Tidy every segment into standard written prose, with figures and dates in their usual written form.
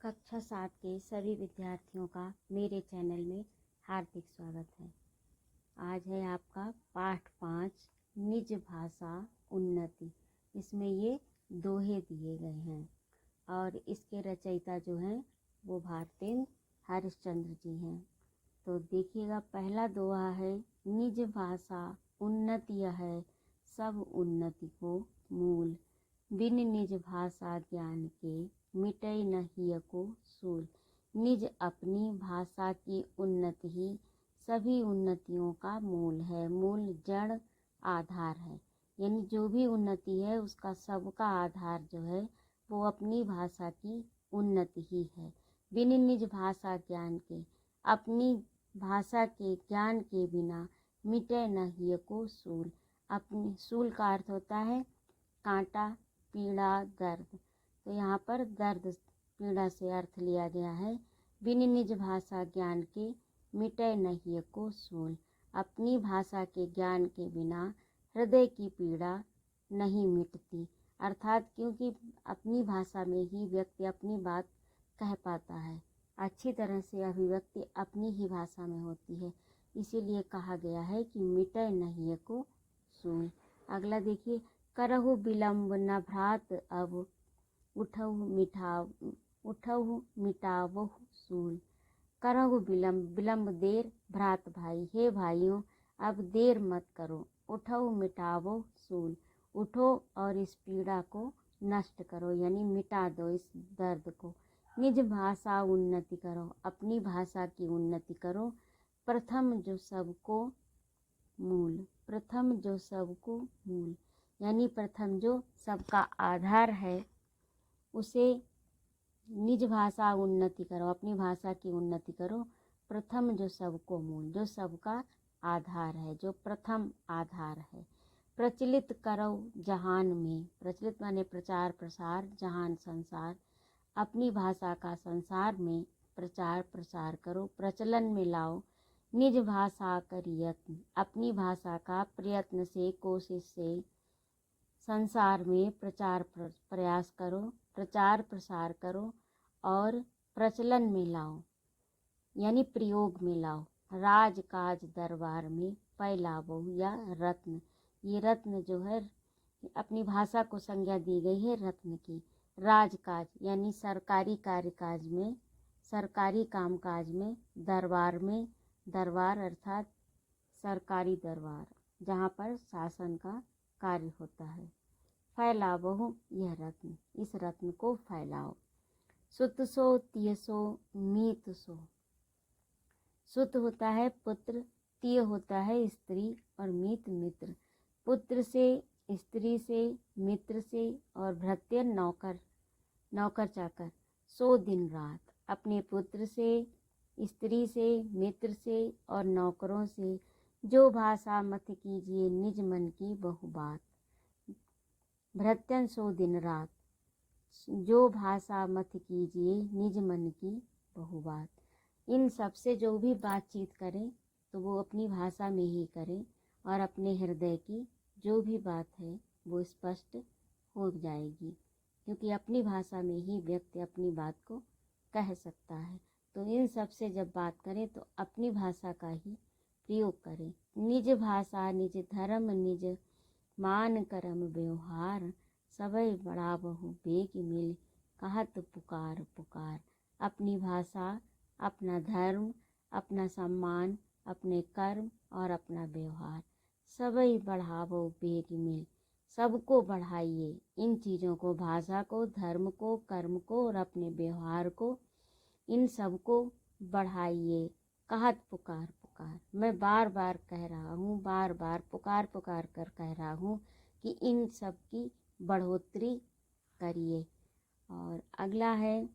कक्षा 7 के सभी विद्यार्थियों का मेरे चैनल में हार्दिक स्वागत है। आज है आपका पाठ 5 निज भाषा उन्नति। इसमें ये दोहे दिए गए हैं और इसके रचयिता जो हैं वो भारतेंद्र हरिश्चंद्र जी हैं। तो देखिएगा, पहला दोहा है निज भाषा उन्नति है सब उन्नति को मूल, बिन निज भाषा ज्ञान के मिटै न हिय को सूल। निज अपनी भाषा की उन्नति ही सभी उन्नतियों का मूल है। मूल जड़ आधार है, यानी जो भी उन्नति है उसका सबका आधार जो है वो अपनी भाषा की उन्नति ही है। बिन निज भाषा ज्ञान के, अपनी भाषा के ज्ञान के बिना मिटै न हिय को सूल। अपनी सूल का अर्थ होता है कांटा, पीड़ा, दर्द। तो यहाँ पर दर्द पीड़ा से अर्थ लिया गया है। बिन निज भाषा ज्ञान के मिटै न हिय को सूल। अपनी भाषा के ज्ञान के बिना हृदय की पीड़ा नहीं मिटती, अर्थात क्योंकि अपनी भाषा में ही व्यक्ति अपनी बात कह पाता है। अच्छी तरह से अभिव्यक्ति अपनी ही भाषा में होती है, इसीलिए कहा गया है कि मिटै न हिय को सूल। अगला देखिए, करहु विलम्ब न भ्रात अब उठहु मिटावहु सूल। करहु विलम्ब, विलम्ब देर, भ्रात भाई, हे भाइयों अब देर मत करो। उठहु मिटावो सूल, उठो और इस पीड़ा को नष्ट करो, यानी मिटा दो इस दर्द को। निज भाषा उन्नति करो, अपनी भाषा की उन्नति करो। प्रथम जो सबको मूल, प्रथम जो सबको मूल, यानी प्रथम जो सबका आधार है उसे निज भाषा उन्नति करो, अपनी भाषा की उन्नति करो। प्रथम जो सबको मूल, जो सबका आधार है, जो प्रथम आधार है। प्रचलित करो जहान में, प्रचलित माने प्रचार प्रसार, जहान संसार। अपनी भाषा का संसार में प्रचार प्रसार करो, प्रचलन में लाओ। निज भाषा कर यत्न, अपनी भाषा का प्रयत्न से, कोशिश से संसार में प्रचार प्रयास करो, प्रचार प्रसार करो और प्रचलन में लाओ, यानी प्रयोग में लाओ। राज काज दरबार में फैलावो या रत्न, ये रत्न जो है अपनी भाषा को संज्ञा दी गई है रत्न की। राजकाज यानी सरकारी कार्यकाज में, सरकारी कामकाज में। दरबार में, दरबार अर्थात सरकारी दरबार जहाँ पर शासन का कार्य होता है। फैलावहु यह रत्न, इस रत्न को फैलाओ। सुत सो तिय सो मीत सो। सुत होता है पुत्र, तिय होता है स्त्री और मीत मित्र। पुत्र से, स्त्री से, मित्र से और भृत्य नौकर, नौकर चाकर। सो दिन रात, अपने पुत्र से, स्त्री से, मित्र से और नौकरों से जो भाषा मत कीजिए निज मन की बहु बात। भृत्यन सो दिन रात, जो भाषा मत कीजिए निज मन की बहु बात। इन सब से जो भी बातचीत करें तो वो अपनी भाषा में ही करें और अपने हृदय की जो भी बात है वो स्पष्ट हो जाएगी, क्योंकि अपनी भाषा में ही व्यक्ति अपनी बात को कह सकता है। तो इन सब से जब बात करें तो अपनी भाषा का ही प्रयोग करें। निज भाषा निज धर्म निज मान कर्म व्यवहार, सबई बढ़ावहु बेग मिल कहत पुकार पुकार। अपनी भाषा, अपना धर्म, अपना सम्मान, अपने कर्म और अपना व्यवहार, सबई बढ़ावो बेग मिल, सबको बढ़ाइए। इन चीज़ों को, भाषा को, धर्म को, कर्म को और अपने व्यवहार को, इन सबको बढ़ाइए। कहत पुकार पुकार, मैं बार बार कह रहा हूँ, बार बार पुकार पुकार कर कह रहा हूँ कि इन सब की बढ़ोतरी करिए। और अगला है,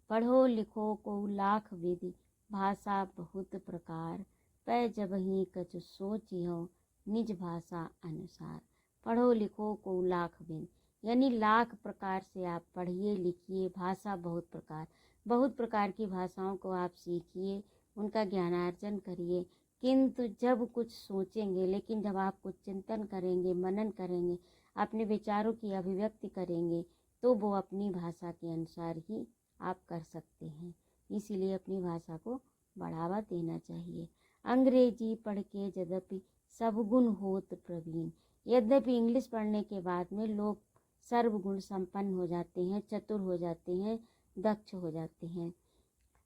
पढ़ो लिखो को लाख विधि, भाषा बहुत प्रकार। पै जबहि कछु सोचियो निज भाषा अनुसार। पढ़ो लिखो को लाख विधि, यानी लाख प्रकार से आप पढ़िए लिखिए। भाषा बहुत प्रकार, बहुत प्रकार की भाषाओं को आप सीखिए, उनका ज्ञानार्जन करिए। किंतु जब कुछ सोचेंगे, लेकिन जब आप कुछ चिंतन करेंगे, मनन करेंगे, अपने विचारों की अभिव्यक्ति करेंगे तो वो अपनी भाषा के अनुसार ही आप कर सकते हैं। इसीलिए अपनी भाषा को बढ़ावा देना चाहिए। अंग्रेजी पढ़ के यद्यपि सब गुण होत प्रवीण, यद्यपि इंग्लिश पढ़ने के बाद में लोग सर्वगुण संपन्न हो जाते हैं, चतुर हो जाते हैं, दक्ष हो जाते हैं।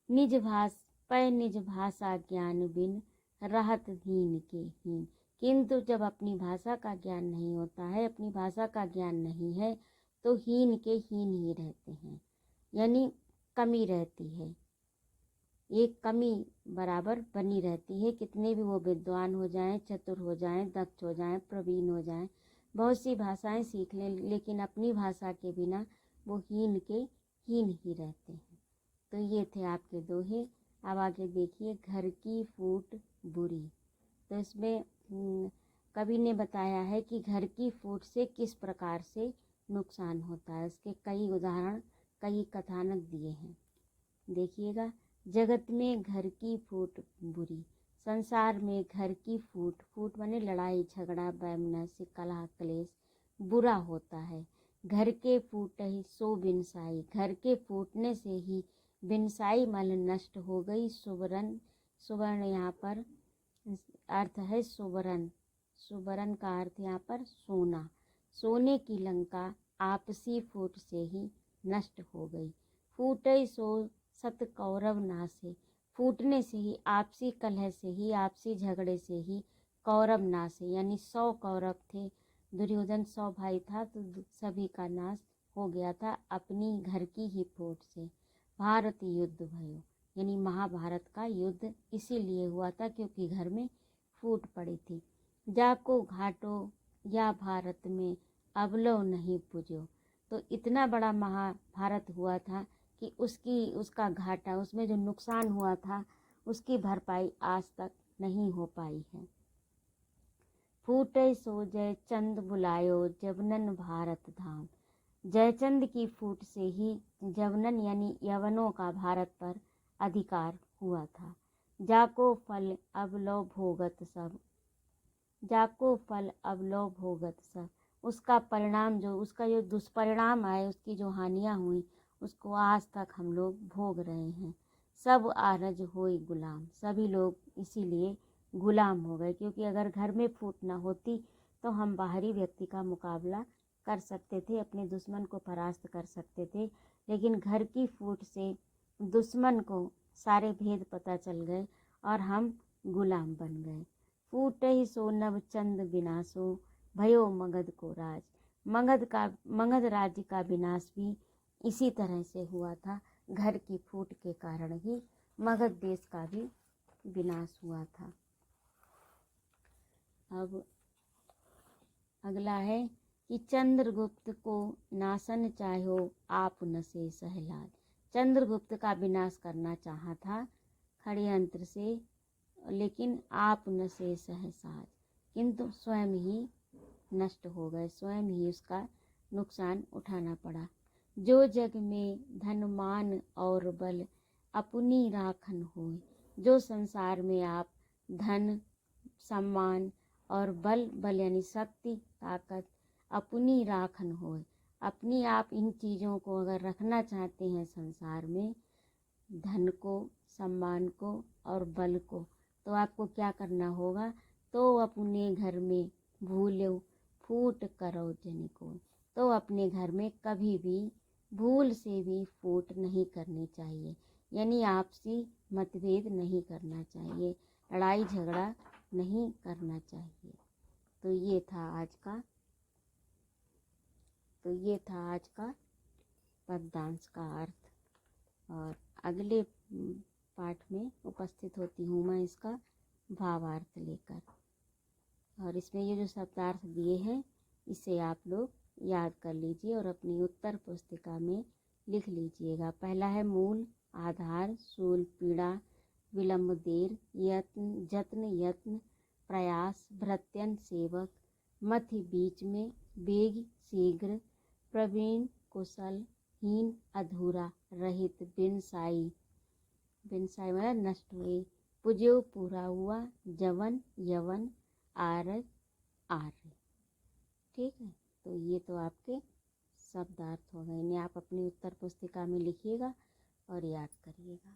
निज भाषा ज्ञान बिन रहत दीन के हीन, किंतु जब अपनी भाषा का ज्ञान नहीं होता है, अपनी भाषा का ज्ञान नहीं है, तो हीन के हीन ही रहते हैं, यानी कमी रहती है, एक कमी बराबर बनी रहती है। कितने भी वो विद्वान हो जाएं, चतुर हो जाएं, दक्ष हो जाएं, प्रवीण हो जाएं, बहुत सी भाषाएं सीख लें, लेकिन अपनी भाषा के बिना वो हीन के हीन ही रहते हैं। तो ये थे आपके दोहे। अब आगे देखिए, घर की फूट बुरी। तो इसमें कवि ने बताया है कि घर की फूट से किस प्रकार से नुकसान होता है। इसके कई उदाहरण, कई कथानक दिए हैं, देखिएगा। जगत में घर की फूट बुरी, संसार में घर की फूट, फूट माने लड़ाई झगड़ा, वैमनस्य, कलह क्लेश बुरा होता है। घर के फूट ही सो बिनसाई, घर के फूटने से ही बिनसाई मल नष्ट हो गई। सुवर्ण, सुवर्ण यहाँ पर अर्थ है सुवर्ण, सुवर्ण का अर्थ यहाँ पर सोना। सोने की लंका आपसी फूट से ही नष्ट हो गई। फूटे सो सत कौरव नासे, फूटने से ही, आपसी कलह से ही, आपसी झगड़े से ही कौरव नासे, यानी 100 कौरव थे, दुर्योधन 100 भाई था, तो सभी का नाश हो गया था अपनी घर की ही फूट से। भारत युद्ध भयो, यानी महाभारत का युद्ध इसीलिए हुआ था क्योंकि घर में फूट पड़ी थी। जाको घाटो या भारत में अबलो नहीं पुजो, तो इतना बड़ा महाभारत हुआ था कि उसका घाटा, उसमें जो नुकसान हुआ था, उसकी भरपाई आज तक नहीं हो पाई है। फूटे सो जयचंद बुलायो जवनन भारत धाम, जयचंद की फूट से ही जवनन यानी यवनों का भारत पर अधिकार हुआ था। जाको फल अब लो भोगत सब, जाको फल अब लो भोगत सब, उसका परिणाम, जो उसका जो दुष्परिणाम आए, उसकी जो हानियां हुई, उसको आज तक हम लोग भोग रहे हैं। सब आरज होई गुलाम, सभी लोग इसीलिए गुलाम हो गए, क्योंकि अगर घर में फूट ना होती तो हम बाहरी व्यक्ति का मुकाबला कर सकते थे, अपने दुश्मन को परास्त कर सकते थे, लेकिन घर की फूट से दुश्मन को सारे भेद पता चल गए और हम गुलाम बन गए। फूटे ही सो नव चंद विनाशो, भयो मगध को राज, मगध राज्य का विनाश भी इसी तरह से हुआ था। घर की फूट के कारण ही मगध देश का भी विनाश हुआ था। अब अगला है कि चंद्रगुप्त को नासन चाहो आप न से सहलाद, चंद्रगुप्त का विनाश करना चाहा था षड्यंत्र से, लेकिन आप न से सहसाज, किंतु स्वयं ही नष्ट हो गए, स्वयं ही उसका नुकसान उठाना पड़ा। जो जग में धन मान और बल अपनी राखन होए, जो संसार में आप धन, सम्मान और बल यानी शक्ति, ताकत अपनी राखन होए, अपनी आप इन चीज़ों को अगर रखना चाहते हैं संसार में, धन को, सम्मान को और बल को, तो आपको क्या करना होगा, तो अपने घर में भूलो फूट करो जन को, तो अपने घर में कभी भी भूल से भी फूट नहीं करनी चाहिए, यानी आपसी मतभेद नहीं करना चाहिए, लड़ाई झगड़ा नहीं करना चाहिए। तो ये था आज का पद्यांश का अर्थ, और अगले पाठ में उपस्थित होती हूँ मैं इसका भावार्थ लेकर। और इसमें ये जो शब्दार्थ दिए हैं इसे आप लोग याद कर लीजिए और अपनी उत्तर पुस्तिका में लिख लीजिएगा। पहला है मूल, आधार, शूल, पीड़ा, विलंब, देर, यत्न, जत्न, यत्न, प्रयास, भृत्यन, सेवक, मध्य, बीच में, वेग, शीघ्र, प्रवीण, कुशल, हीन, अधूरा, रहित, बिनसाई, बिनसाई मतलब नष्ट हुए, पुज्यो पूरा हुआ, जवन, यवन, आरज, आर्य। ठीक है, तो ये तो आपके शब्दार्थ हो गए, इन्हें आप अपनी उत्तर पुस्तिका में लिखिएगा और याद करिएगा।